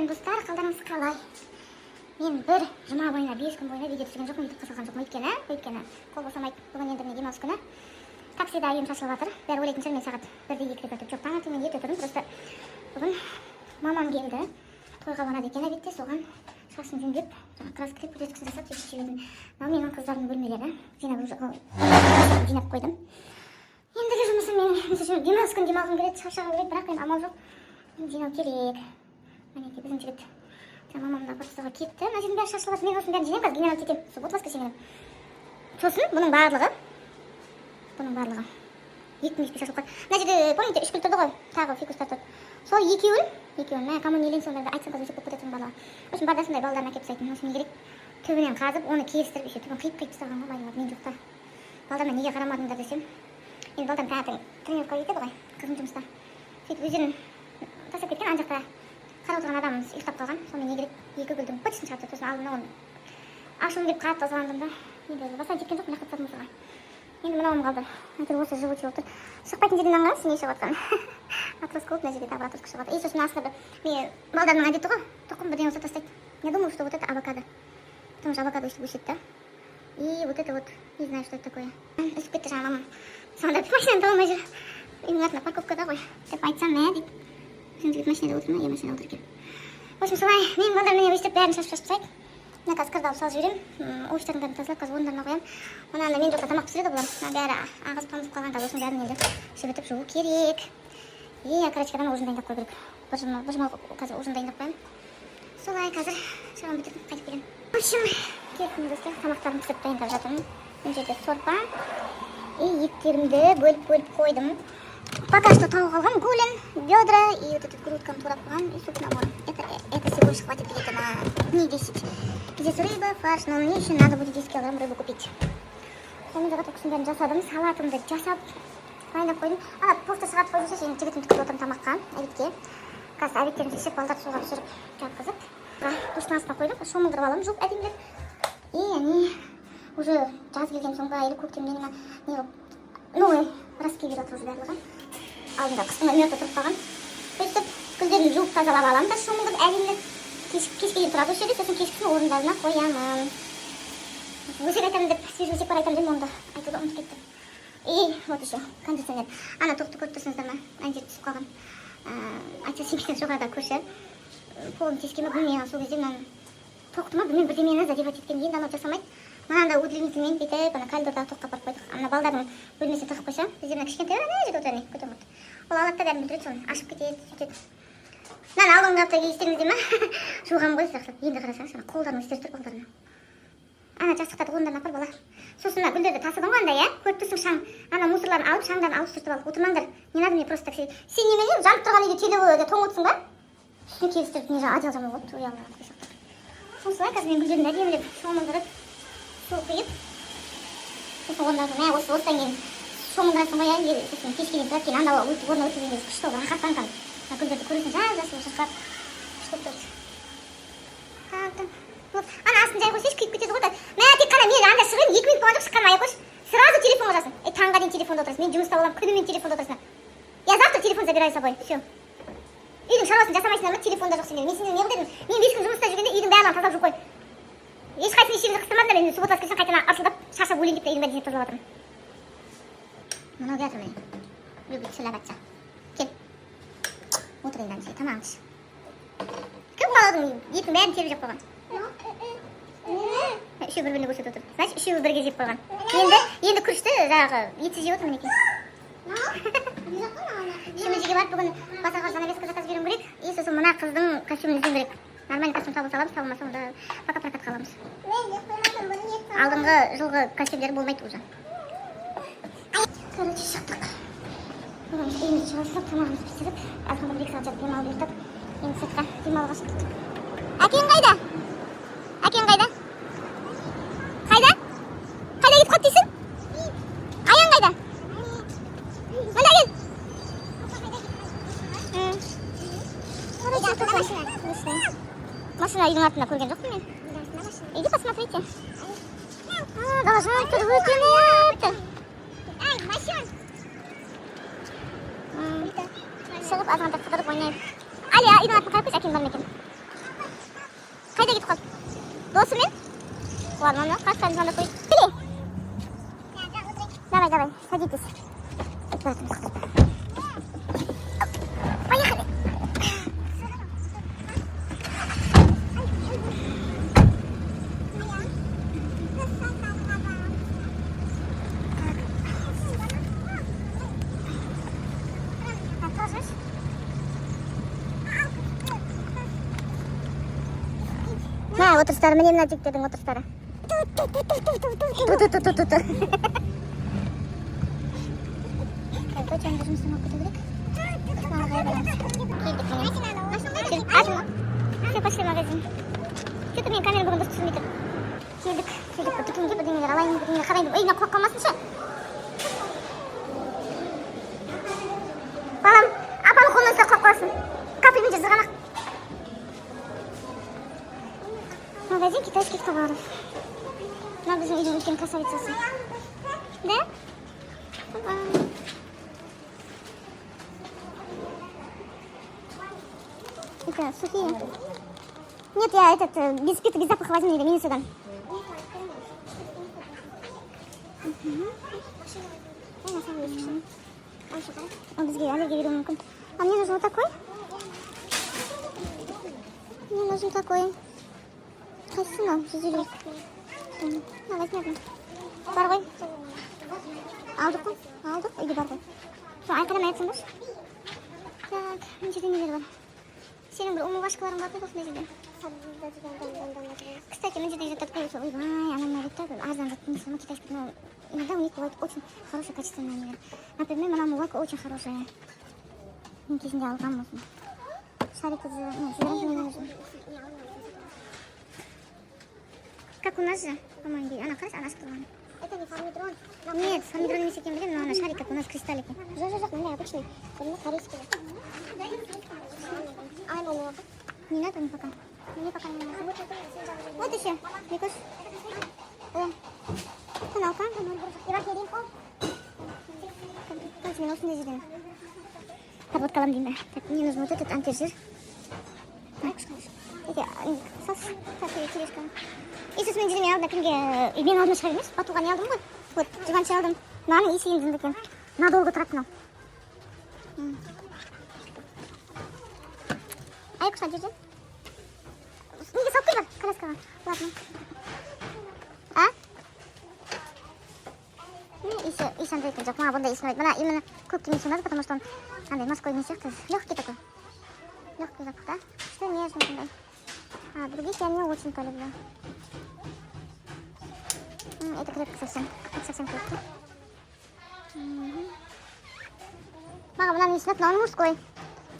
сәлем достар, қалдарыңыз қалай? Мен бір жұма бойына 5 күн бойына видео түсірген жоқпын, ютубқа салған жоқпын, өйткені қол босамайды. Бүгін енді міне демалыс күні. Таксида үйім шашылып жатыр. Бәрі ойлайтын шығар, мен сағат 1-2 тұрдым. Жоқ, таңертең мен ерте тұрдым. Просто бүгін мамам келді. Тойға барады екен әдетте, соған шашын жөндеп, краска креп прическа жасап жібердім. Мынау менің қыздардың бөлмелері. Жинап қойдым. Ендігі жұмысым мен демалыс күн демалғым келеді, шаршағым келеді, бірақ енді амал жоқ. Жинау керек. Мінекей біздің жігіт мамамды апарып тастауға кетті. Мына жердің бәрі шашылып жатыр. Мен осының бәрін жинаймын, қазір генерал кетемін. Суббота, воскресенье. Сосын бұның барлығы 2 мешітке шашылып қалды. Мына жерде, помните, 3 гүл тұрды ғой, тағы фикустар тұрды. Сол екеуін, мә, кому не ленсің, онда айтсаң қазір өсіп болып кететін барлығы. В общем, барда сондай балдарын әкеп тастайтын. Осымен керек, түбінен қазып, оны керістіріп, еще түбін қиып тастаған ғой, байылады. Мен жоқта. Балдарына неге қарамадыңдар десем. Енді балдарым таңертең тренировкаға кетеді ғой, қызым жұмыста. Сөйтіп өздерін тастап кеткен, ана жақта қарап отырған адамымыз ұйықтап қалған. Сонымен не керек, 2 гүлдің пытшын шығарып сосын алдына оны ашуым деп қатты ызаландым да. Енді басынан жеткен жоқпын, мына қатсадым осыға. Енді мынауым қалды. Әйтеуір осы животик отыр. Шықпайтын жерден аңғарам, не шығып жатқанын. Атроска болып, мына жерде тағы атроска шығып жатыр. И сосын астында мен балдарымның әдеті ғой, тұқым бірдеңе болса тастайды. Я думаю, что вот это авокадо. Потому что авокадо өстіп өседі да. И вот это вот, не знаю, что это такое. Өсіп кетті жаңа мамам. Соңында машинаны таба алмай жүр. Үйдің артында парковкада ғой. Деп айтсам не дейді. Өзім жігіт машинада отыр ма? Иә, машинада отыр екен. В общем, солай, мен балдарым өйстіп бәрін шашып тастайды. Мына қазір кірді алып салып жіберемін. Овощтардың бәрін тазалап, қазір орындарына қоямын. Мына мен жоқта тамақ пісіреді бұлар. Бәрі ағызып тамызып қалған, қазір осының бәрін енді жібітіп жуу керек. И короче, ужин дайындап қою керек. Бір жұма қазір ужин дайындап қоямын. Солай, қазір шағын бітіріп қайтып келемін. В общем, кеттім достар, тамақтарын пісіріп дайындап жатырмын. Мына жерде сорпа. И еттерімді бөліп қойдым. Пока что тауық алған, гулин, бедра и вот этот грудкам турап қойған, и суп набор. Это всего лишь хватит где-то на дней 10. Здесь рыба, фарш, но мне еще надо будет 10 килограмм рыбу купить. Сонымен жағат өкісін бәрін жасадым, салатымды жасап, дайындап қойдым. Ана поста шығарып қойып жүрсе, енді жігітім түкіп отырмын тамаққа, әбетке. Қазір әбеттерін шешіп, балдарды суға түсіріп жатқызып. Душтың астына қойдым, шомылдырып аламын, жуып әдемілеп. И они уже жаз келген соңға, или көктемнен не новый ростки беріп жатыр уже барлығы. Алдында қыстың мөрті тұрып қалған. Өйтіп, гүлдерін жуып тазалап аламын да шомылдырып әдемілеп. Кешке дейін тұрады осы жерде, сосын кешкісін орындарына қоямын. Өсек айтамын деп, свежий өсек бар айтамын деп, оны айтуды ұмытып кеттім. И вот еще кондиционер. Ана тоқты көріп тұрсыңыздар ма? Ана жерде түсіп қалған. Айтса сенбесең жоғарыда көрші. Полын тескен ма білмеймін, сол кезде мынаны тоқты ма білмеймін, бірдемені задевать еткен. Енді анау жасамайды. Мынанда удлинительмен бүйтіп, ана коридордағы тоққа барып қойдық. Ана балдардың бөлмесіне тығып қойса, бізде мына кішкентай ана жерде отырады, көтеріп отыр. Ол алады да бәрін бүлдіреді, соны ашып кетеді, сөйтеді. Мынаны алдыңғы аптаға естеріңізде ма? Жуғам ғой жақсылап. Енді қарасаңыз, қолдарының істері тұр балдарына. Ана жастықтарды қолдарына апар бала. Сосын мына гүлдерді тасыдың ғой анда, иә? Көріп тұрсың шаң. Ана мусорларын алып, шаңдарын алып сүртіп алып. Отырмаңдар. Не надо мне просто так сидеть. Сен немене жанып тұрған үйде телевизорда тоң отырсың ба? Үстіне келістіріп не жаңа одеял жамылып отыр, ұялып жатыр. Осылай қазір мен гүлдерін әдемілеп шомылдырып, су құйып. Сосын орындардың мә осыдан кейін шомылдырасың ғой, иә? Сосын кешке дейін тұрады кейін анда орнына өтіп жүрген күшті болып рахаттанған. Гүлдерді көресің, жаз-жасыл шырқап, күшті тұрды. Ана астын жай қойсайшы, күйіп кетеді ғой. Мә, тек қана мен анда шығайын, 2 минут болған жоқ, шыққаным аяқ қойшы. Сразу телефонға жасын. Таңға дейін телефонда отырасың. Мен жұмыста боламын, күнімен телефонда отырасың. Я завтра телефон забираю с собой. Все. Үйдің шаруасын жасамайсыңдар ма? Телефонда жоқ сендер. Мен сендер не қылдым? Мен 5 күн жұмыста жүргенде үйдің барлығын тазалап жуып қой. Ешқайсысын ешкімді қыстырмадыңдар. Мен суббота воскресенье қайтадан арсылдап, шаршап өлейін деп те үйдің бәрін жинап тазалап жатырмын. Мынау келатыр міне. Любит сыйлап жатса. Кел. Отыр енді ана жерге, тамағыңды іш. Кім қаладың еттің бәрін теріп жеп қойған? Үшеу бір-біріне көрсетіп отыр. Значит, үшеуі бірге жеп қойған. Енді күрішті жаңағы етсіз жеп отыр мінекей. Шөмежеге барып бүгін басаға занавеска заказ беруім керек. И сосын мына қыздың костюмін іздеуім керек. Нормальный костюм табылса аламыз, табылмаса онда пока прокатқа аламыз. Алдыңғы жылғы костюмдері болмайды уже. Короче, шықтық. Бүгін үйімізді шығарсып, тамағымызды пісіріп, азғанда 1-2 сағат жатып демалып ұйықтап, енді сыртқа демалуға шықтық. Әкең қайда? Әкең қайда? Қайда? Қайда кетіп қалды дейсің? Аяң қайда? Мына кел. Машина үйдің артында көрген жоқпын мен. Иди посмотрите. Должно быть выпинет. Ай, машина. Шығып азғанда қыдырып ойнайып. Али, үйдің артына қарап қойшы, әкең бар ма екен? Досымен? Ладно, ну, как-то надо курить. Пили? Давай, давай, садитесь. Поехали. На, отырыстары, міне мына жігіттердің отырыстары. Ту-ту-ту-ту-ту. Көчемді жұмыстан алып кету керек. Келдік міне. Все, пошли в магазин. Что-то мен камера бүгін дұрыс түсірмей тұр. Келдік дүкенге бірдеңелер алайын, бірдеңелер қарайын. Ей, мына құлап қалмасыншы. Балам, апаның қолынан ұстап қалып қаласың. Кафемен жүр зырғанақ. Магазин китайских товаров. На біздің үйдің үлкен красавицасы. Да? Это сухие. Нет, я этот без спирта, без запаха возьму или мини-судан. Он бізге аллергия беруі мүмкін. А мне нужен вот такой. Мне нужен такой. Қайсына, жүзелер. На, возьми одну. Бар ғой. Алдық қой? Алдық, үйде бар ғой. Айқадам айтсың бош. Так, мына жерде нелер бар. Сенің бір умывашкаларың бар ғой осындай жерде. Кстати, мына жерде жатады қой. Ойбай, анам айтады, арзан заттың несі, китайский, но иногда у них бывает очень хорошее качественное нелер. Например, мына умывалка очень хорошая. Мен кезінде алғам осыны. Шарикті жіберіп мне нужен. Как у нас же, по-моему, она красит, она что? Это не фармидрон. Нет, фармидрон не с этим блин, но она шарик, как у нас кристаллики. Жо-жо-жо, у меня обычный. У меня корейский. А ему много? Не надо мне пока. Мне пока не надо. Вот еще, Викуш. Каналка. Как мне нужно здесь? Подводка деймін. Так, мне нужен вот этот антижир. Сос, тележка. И сосын мен жүреме алдым, кімге мен алдым шығар емес, батуға не алдым ғой. Вот, жүганшы алдым. Мынаның иісі енді екен. Надолго тұрады мынау. Аяқ ұшан жүрден. Неге салып қойма коляскаға? Ладно. А? Иісі андай екен жоқ, маған бұндай иісі ұнайды. Мына именно көпке иісі ұнады, потому что он андай морской не сияқты. Легкий такой. Легкий запах, да? Что нежный андай. А других я не очень полюблю. Это крепко совсем. Это совсем крепко. Мама, мынаны иісін ұнады, он мужской.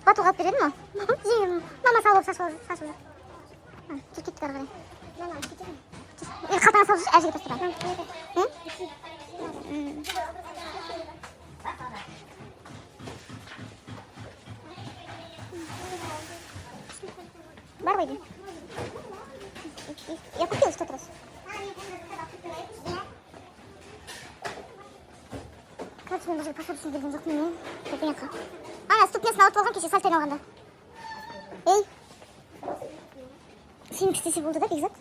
Батуға алып береді ма? Жеймін. Мама салып шашып жүр. Жүр кеттік ары қарай. Қалтаңа салып жүр, әр жерге тастырам. Бар ғой де. Я купила в тот раз. Короче, мен бұл жерге посудысын берген жоқпын мен. Көпенеқа. Ана, ступнясын алып болған кеше сальтен алғанда. Ей! Сенің істесе болды да, бекзат?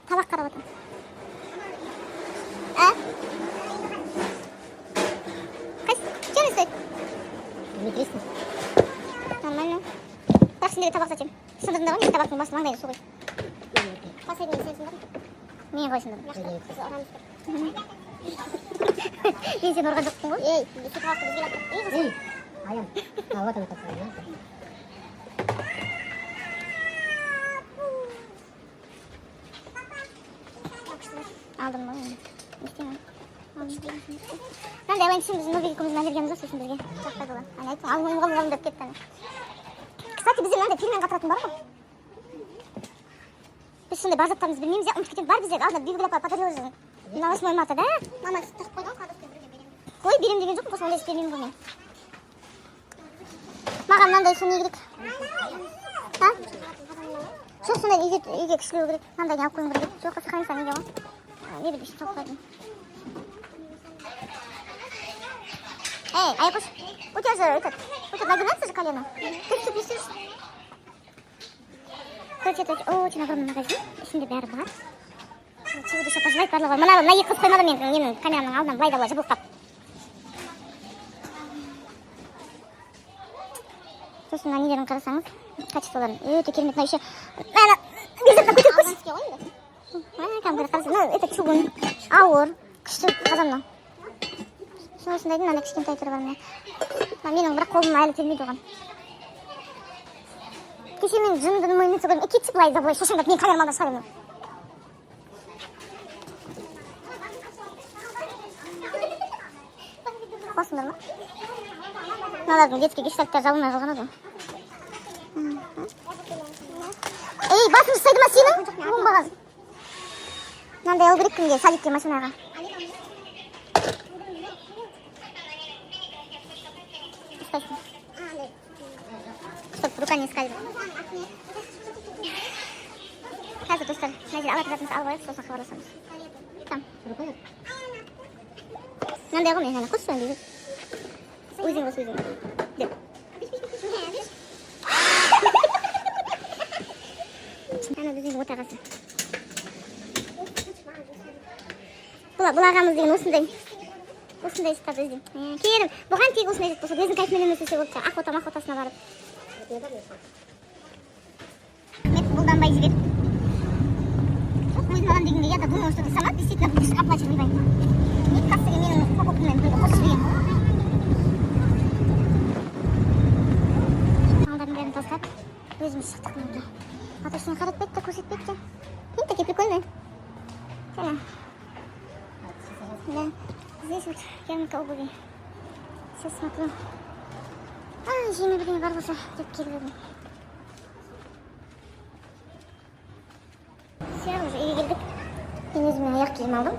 Табақ қарап отыр. А? Қайсы? Че не стоит? Не 300. Нормально. Так, сендерге табақ затем. Сындырдың да ғой, мен табақтың басын маңдайын су ғой. Последний сен сындырдың? Мен ғой сындырдым. Мен сен ұрған жоқпын ғой. Ей, сен табақты бізге лақтыр. Ей, аян. А, вот она такая. Алдым ғой, не істеймін. Мынандай алайын сен біздің Нұрбек екеуміздің аллергиямыз бар сосын бізге. Жақтай бола. Ана айттым, алғым деп кетті. Кстати, бізде мынандай фирмен қатыратын бар ғой. Біз сондай бар заттарымызды білмейміз, ұмытып кетеміз. Бар бізде алдына Бибігүл апай подарила жүрген. На 8 марта, да? Мама тығып қойды ғой, қадықты бірге беремін. Ой, берем деген жоқпын, қосын ойласып бермеймін ғой мен. Маған мынандай су не керек? А? Жоқ, сондай үйге кішілеу керек. Мынандайын алып қойым керек. Жоқ, сохраниться неге ғой? Не білейін, салып қойдым. Эй, Аякуш, у тебя же нагинается же колено. Ты что, писаешь? это очень огромный магазин. Ішінде бәрі бар. Чего душа пожелать барлығы. Мына екі қыз қоймады менің камераның алдынан былай да былай жабылықтап. Сосын мына нелерін қарасаңыз, качестволарын өте керемет. Мына еще ана бекзатқа көтеріп қойшы. Кәдімгі қарасаңыз, это чугун, ауыр, күшті қазан. Осындайдың ана кішкентай түрі бар мына. Менің бірақ қолым әлі келмейді оған. Кеше мен жындың мойнын сөйлем, кетші былай да былай шашаңдап мен камерам алда шығарымын. Қосыңдар ма? Мыналардың детский гештальттар жабылмай қалған еді. Ей, басым жасайды ма сенің? Оңбаған. Мынандай алу керек күнге садикке машинаға. Чтоб рука не скальзывала. Қазір достар, мына жерде алатын затымызды алып алайық, сосын хабарласамыз. Там. Мынандай ғой мен қос сөйлем дейді. Өзің қос өзің. Деп. Ана біздің отағасы. Бұл ағамыз деген осындай. Осындай істап өзі. Керім, бұған тек осындай жет болса, өзің кайфменен өсесе болды. Ақтасына барып. Мен бұлданбай жібер. Өзін алам дегенде, я да думала, что ты сама действительно будешь оплачивать бай. Нет кассаға менің покупкамен бұйды қосып жіберем. Алдардың бәрін тастап, өзіміз шықтық мұнда. А то сені қаратпайды да, көрсетпейді де. Мен такие прикольные. Да. Здесь вот ярмарка обуви. Сейчас смотрю. Жеме бірдеңе бар болса деп келіп едім. Все, уже үйге келдік. Мен өзіме аяқ киім алдым.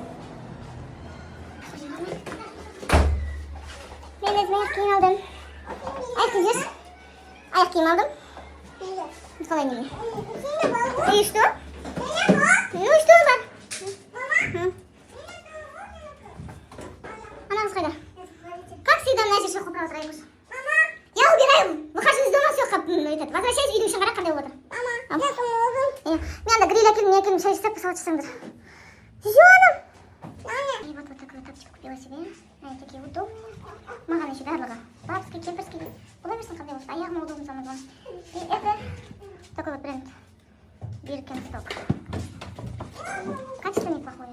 Аяқ киім аяқ киім алдым. Қалай неге? И что? Ну и что бар? Анамыз қайда? Как всегда мына жерше қопыра отырайық осы. Я убираю. Выхожу из дома, все как возвращаюсь, үйдің ішін қарап қандай болып отыр. Мен анда гриль әкелдім, не әкелдім, шай жасап салат жасаңдар. Зеленым. И вот такой тапочек купила себе. Они такие удобные. Маған еще барлығы. Бабский, кемперский. Куда берсең қандай болсын. Аяғыма удобно самое главное. И это такой вот бренд. Birkenstock. Качество неплохое.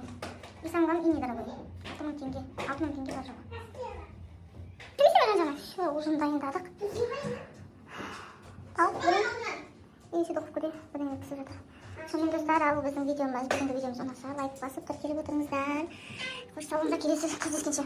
И самое главное, и недорогой. 6000 тенге. 6000 тенге бар жоғы. Все, ужин дайындадық. Ал, бірін есі доқып көде. Бірін өткісіп жатыр. Сонымен достар, ал біздің видеомыз ұнаса, лайк басып, тіркеліп отырыңыздар. Қош салыңыздар, келесі кездескенше.